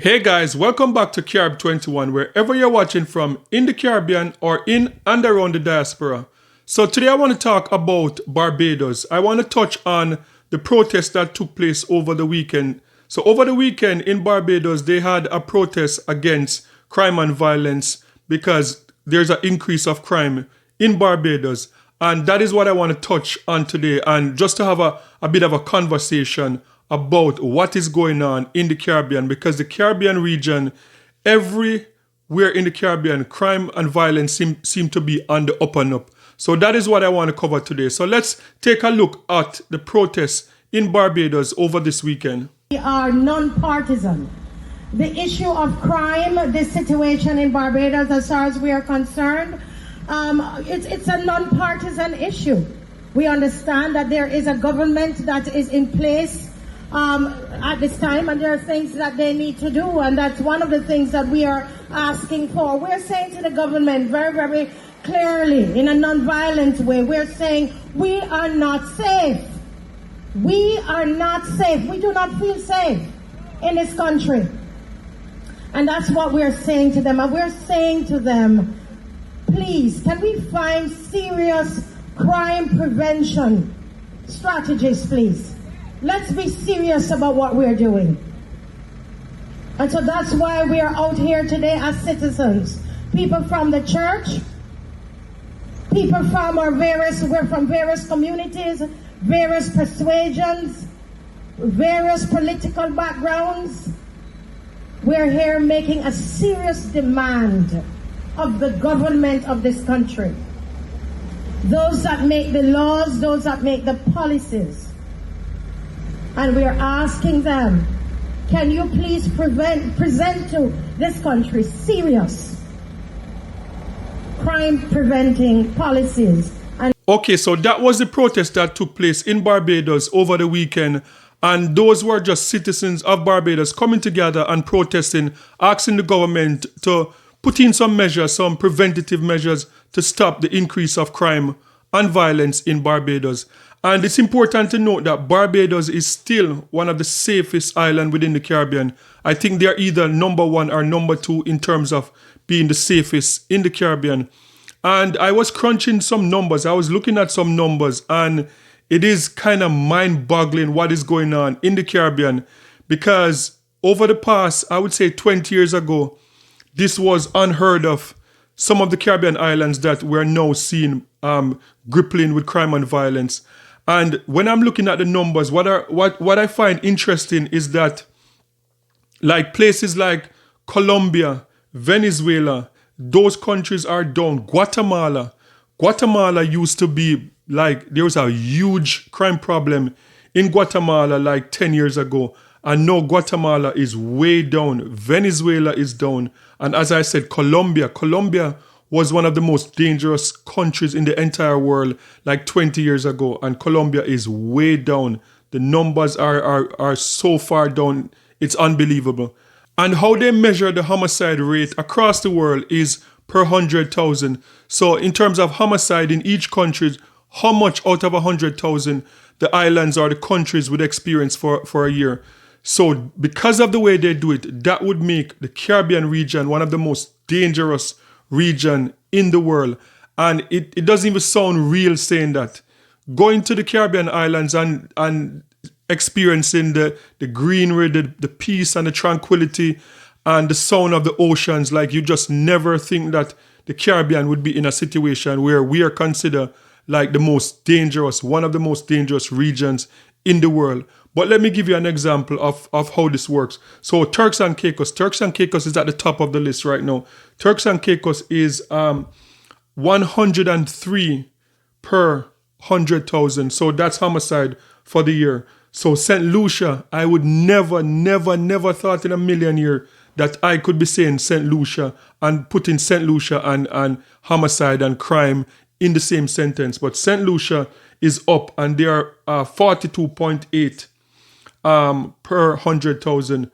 Hey guys, welcome back to Carib 21, wherever you're watching from, in the Caribbean or in and around the diaspora. So today I want to talk about Barbados. I want to touch on the protest that took place over the weekend. So over the weekend in Barbados, they had a protest against crime and violence because there's an increase of crime in Barbados. And that is what I want to touch on today, and just to have a bit of a conversation about what is going on in the Caribbean, because the Caribbean region, everywhere in the Caribbean, crime and violence seem to be on the up and up. So that is what I want to cover today. So let's take a look at the protests in Barbados over this weekend. We are non-partisan. The issue of crime, the situation in Barbados, as far as we are concerned, it's a non-partisan issue. We understand that there is a government that is in place at this time, and there are things that they need to do, and that's one of the things that we are asking for. We're saying to the government very, very clearly, in a non-violent way, we're saying we are not safe. We are not safe. We do not feel safe in this country. And that's what we're saying to them. And we're saying to them, please, can we find serious crime prevention strategies, please? Let's be serious about what we're doing. And so that's why we are out here today as citizens. People from the church, people from we're from various communities, various persuasions, various political backgrounds. We're here making a serious demand of the government of this country. Those that make the laws, those that make the policies. And we are asking them, can you please present to this country serious crime preventing policies? Okay, so that was the protest that took place in Barbados over the weekend. And those were just citizens of Barbados coming together and protesting, asking the government to put in some measures, some preventative measures to stop the increase of crime and violence in Barbados. And it's important to note that Barbados is still one of the safest islands within the Caribbean. I think they're either number one or number two in terms of being the safest in the Caribbean. And I was crunching some numbers. I was looking at some numbers, and it is kind of mind-boggling what is going on in the Caribbean, because over the past, I would say 20 years ago, this was unheard of. Some of the Caribbean islands that we're now seeing grappling with crime and violence. And when I'm looking at the numbers, what I find interesting is that, like places like Colombia, Venezuela, those countries are down. Guatemala used to be like, there was a huge crime problem in Guatemala like 10 years ago. And now Guatemala is way down. Venezuela is down. And as I said, Colombia was one of the most dangerous countries in the entire world like 20 years ago. And Colombia is way down. The numbers are so far down, it's unbelievable. And how they measure the homicide rate across the world is per 100,000. So in terms of homicide in each country, how much out of 100,000 the islands or the countries would experience for a year. So because of the way they do it, that would make the Caribbean region one of the most dangerous region in the world. And it doesn't even sound real saying that. Going to the Caribbean islands and experiencing the greenery, the peace and the tranquility and the sound of the oceans, like you just never think that the Caribbean would be in a situation where we are considered like the most dangerous, one of the most dangerous regions in the world. But let me give you an example of how this works. So Turks and Caicos is at the top of the list right now. Turks and Caicos is 103 per 100,000. So that's homicide for the year. So St. Lucia, I would never thought in a million years that I could be saying St. Lucia and putting St. Lucia and homicide and crime in the same sentence. But St. Lucia is up, and they are 42.8 per 100,000.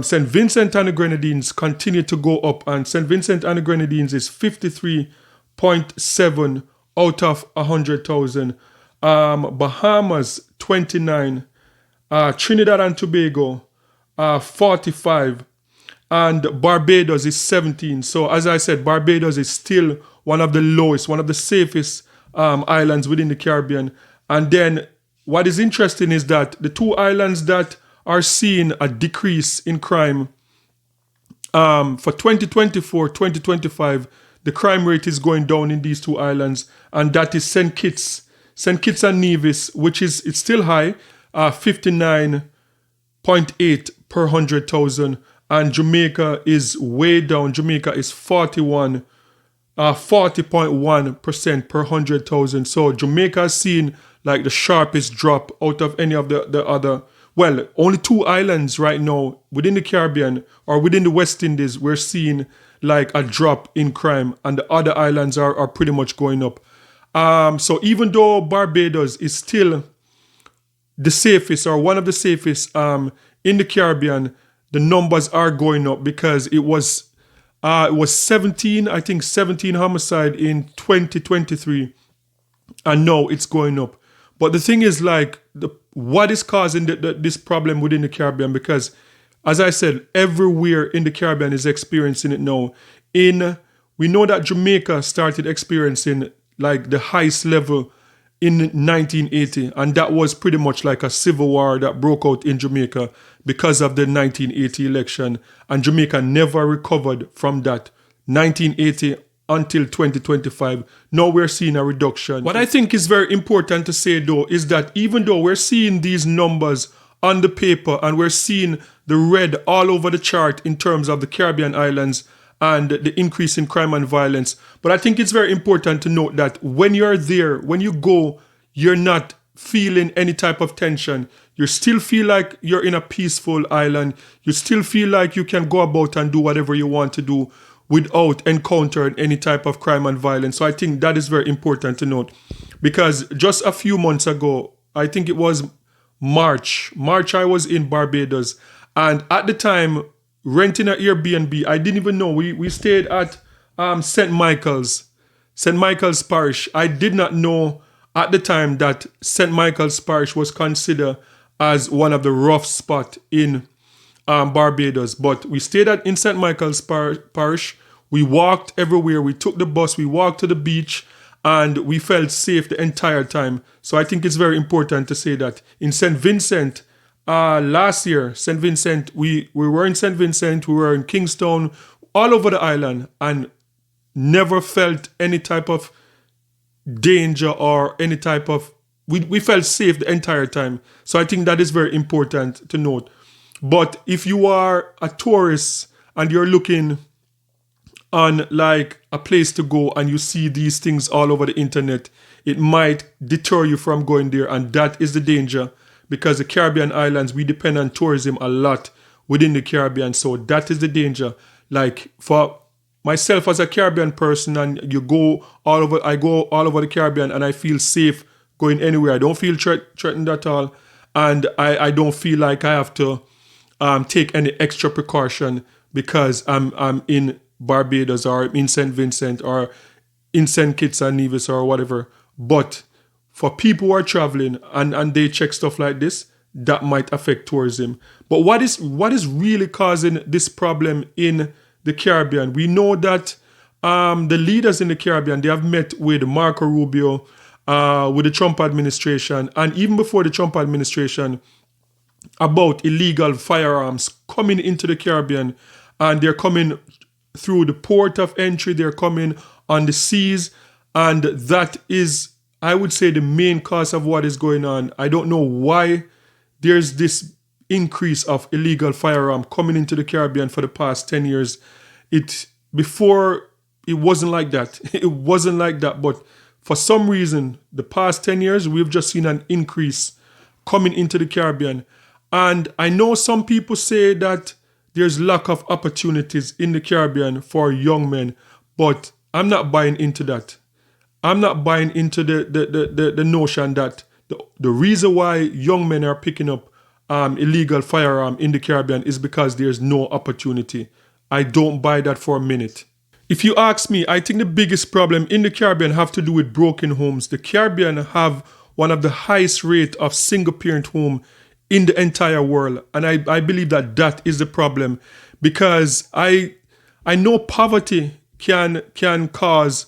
St. Vincent and the Grenadines continue to go up, and St. Vincent and the Grenadines is 53.7 out of 100,000. Bahamas 29, Trinidad and Tobago 45, and Barbados is 17. So as I said, Barbados is still one of the lowest, one of the safest islands within the Caribbean. And then what is interesting is that the two islands that are seeing a decrease in crime for 2024, 2025, the crime rate is going down in these two islands, and that is St. Kitts and Nevis, which is it's still high, 59.8 per 100,000, and Jamaica is way down. Jamaica is 40.1% per 100,000. So Jamaica has seen like the sharpest drop out of any of the other. Well, only two islands right now within the Caribbean or within the West Indies, we're seeing like a drop in crime, and the other islands are pretty much going up. So even though Barbados is still the safest or one of the safest in the Caribbean, the numbers are going up because it was 17 homicide in 2023, and now it's going up. But the thing is, like, what is causing this problem within the Caribbean? Because, as I said, everywhere in the Caribbean is experiencing it now. We know that Jamaica started experiencing like the highest level in 1980, and that was pretty much like a civil war that broke out in Jamaica because of the 1980 election, and Jamaica never recovered from that 1980 until 2025. Now we're seeing a reduction. What I think is very important to say though is that even though we're seeing these numbers on the paper and we're seeing the red all over the chart in terms of the Caribbean islands and the increase in crime and violence, but I think it's very important to note that when you're there, when you go, you're not feeling any type of tension. You still feel like you're in a peaceful island. You still feel like you can go about and do whatever you want to do without encountering any type of crime and violence. So I think that is very important to note, because just a few months ago, I think it was March I was in Barbados, and at the time renting an Airbnb, I didn't even know. We stayed at St. Michael's Parish. I did not know at the time that St. Michael's Parish was considered as one of the rough spots in Barbados. But we stayed in St. Michael's Parish. We walked everywhere. We took the bus. We walked to the beach, and we felt safe the entire time. So I think it's very important to say that in St. Vincent, last year, St. Vincent, we were in St. Vincent, we were in Kingstown, all over the island, and never felt any type of danger or any type of, we felt safe the entire time. So I think that is very important to note. But if you are a tourist and you're looking on like a place to go and you see these things all over the internet, it might deter you from going there, and that is the danger, because the Caribbean islands, we depend on tourism a lot within the Caribbean. So that is the danger. Like for myself as a Caribbean person, and I go all over the Caribbean, and I feel safe going anywhere. I don't feel threatened at all, and I don't feel like I have to take any extra precaution because I'm in Barbados or in St. Vincent or in St. Kitts and Nevis or whatever. But for people who are traveling and they check stuff like this, that might affect tourism. But what is really causing this problem in the Caribbean? We know that the leaders in the Caribbean, they have met with Marco Rubio, with the Trump administration, and even before the Trump administration, about illegal firearms coming into the Caribbean, and they're coming through the port of entry, they're coming on the seas, and that is, I would say, the main cause of what is going on. I don't know why there's this increase of illegal firearm coming into the Caribbean for the past 10 years. Before, it wasn't like that. It wasn't like that, but for some reason, the past 10 years, we've just seen an increase coming into the Caribbean. And I know some people say that there's lack of opportunities in the Caribbean for young men, but I'm not buying into that. I'm not buying into the notion that the reason why young men are picking up illegal firearm in the Caribbean is because there's no opportunity. I don't buy that for a minute. If you ask me, I think the biggest problem in the Caribbean have to do with broken homes. The Caribbean have one of the highest rate of single-parent home in the entire world. And I believe that is the problem, because I know poverty can cause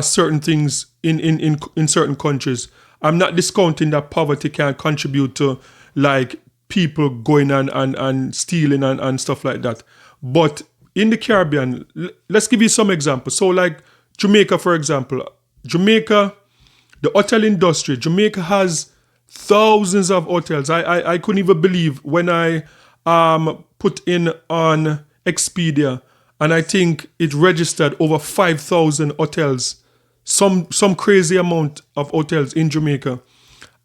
certain things in certain countries. I'm not discounting that poverty can contribute to like people going and stealing and stuff like that. But in the Caribbean, let's give you some examples. So like Jamaica, for example. Jamaica, the hotel industry, Jamaica has thousands of hotels. I couldn't even believe when I put in on Expedia, and I think it registered over 5,000 hotels, some crazy amount of hotels in Jamaica.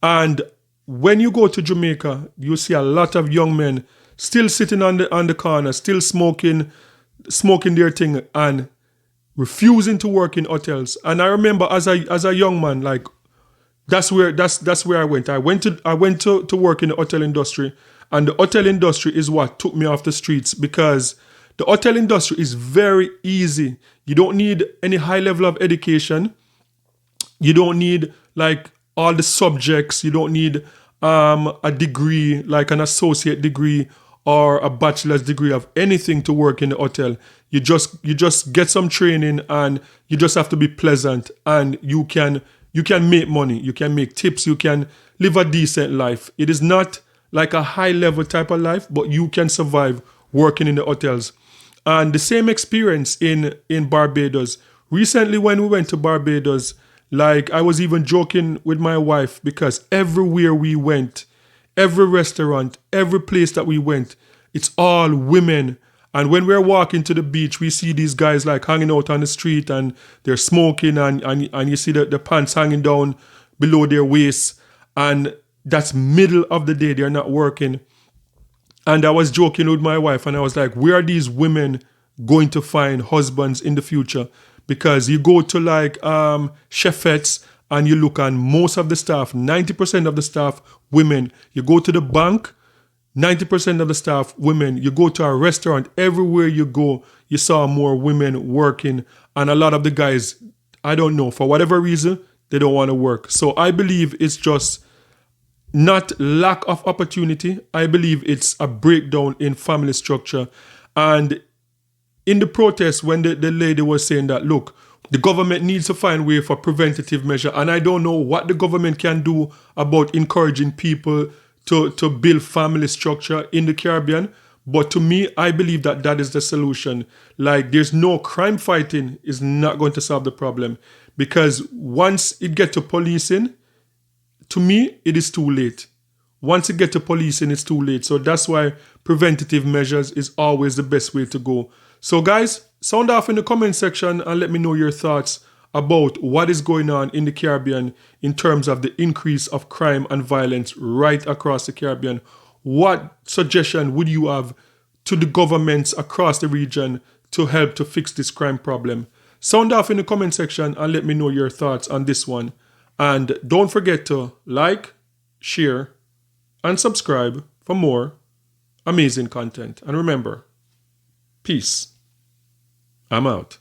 And when you go to Jamaica, you see a lot of young men still sitting on the corner, still smoking their thing and refusing to work in hotels. And I remember as a young man, like that's where I went. I went to work in the hotel industry, and the hotel industry is what took me off the streets, because the hotel industry is very easy. You don't need any high level of education. You don't need like all the subjects. You don't need a degree, like an associate degree or a bachelor's degree of anything to work in the hotel. You just get some training, and you just have to be pleasant, and you can make money. You can make tips. You can live a decent life. It is not like a high level type of life, but you can survive working in the hotels. And the same experience in Barbados. Recently, when we went to Barbados, like I was even joking with my wife, because everywhere we went, every restaurant, every place that we went, it's all women. And when we're walking to the beach, we see these guys like hanging out on the street, and they're smoking, and you see the pants hanging down below their waists. And that's middle of the day. They're not working. And I was joking with my wife, and I was like, where are these women going to find husbands in the future? Because you go to like chefettes, and you look, and most of the staff, 90% of the staff, women. You go to the bank, 90% of the staff, women. You go to a restaurant, everywhere you go, you saw more women working. And a lot of the guys, I don't know, for whatever reason, they don't want to work. So I believe it's just not lack of opportunity. I believe it's a breakdown in family structure. And in the protest, when the lady was saying that, look, the government needs to find a way for preventative measure. And I don't know what the government can do about encouraging people to build family structure in the Caribbean. But to me, I believe that is the solution. Like, there's no crime fighting is not going to solve the problem. Because once it gets to policing, to me, it is too late. Once it gets to policing, it's too late. So that's why preventative measures is always the best way to go. So guys, sound off in the comment section and let me know your thoughts about what is going on in the Caribbean in terms of the increase of crime and violence right across the Caribbean. What suggestion would you have to the governments across the region to help to fix this crime problem? Sound off in the comment section and let me know your thoughts on this one. And don't forget to like, share, and subscribe for more amazing content. And remember, peace. I'm out.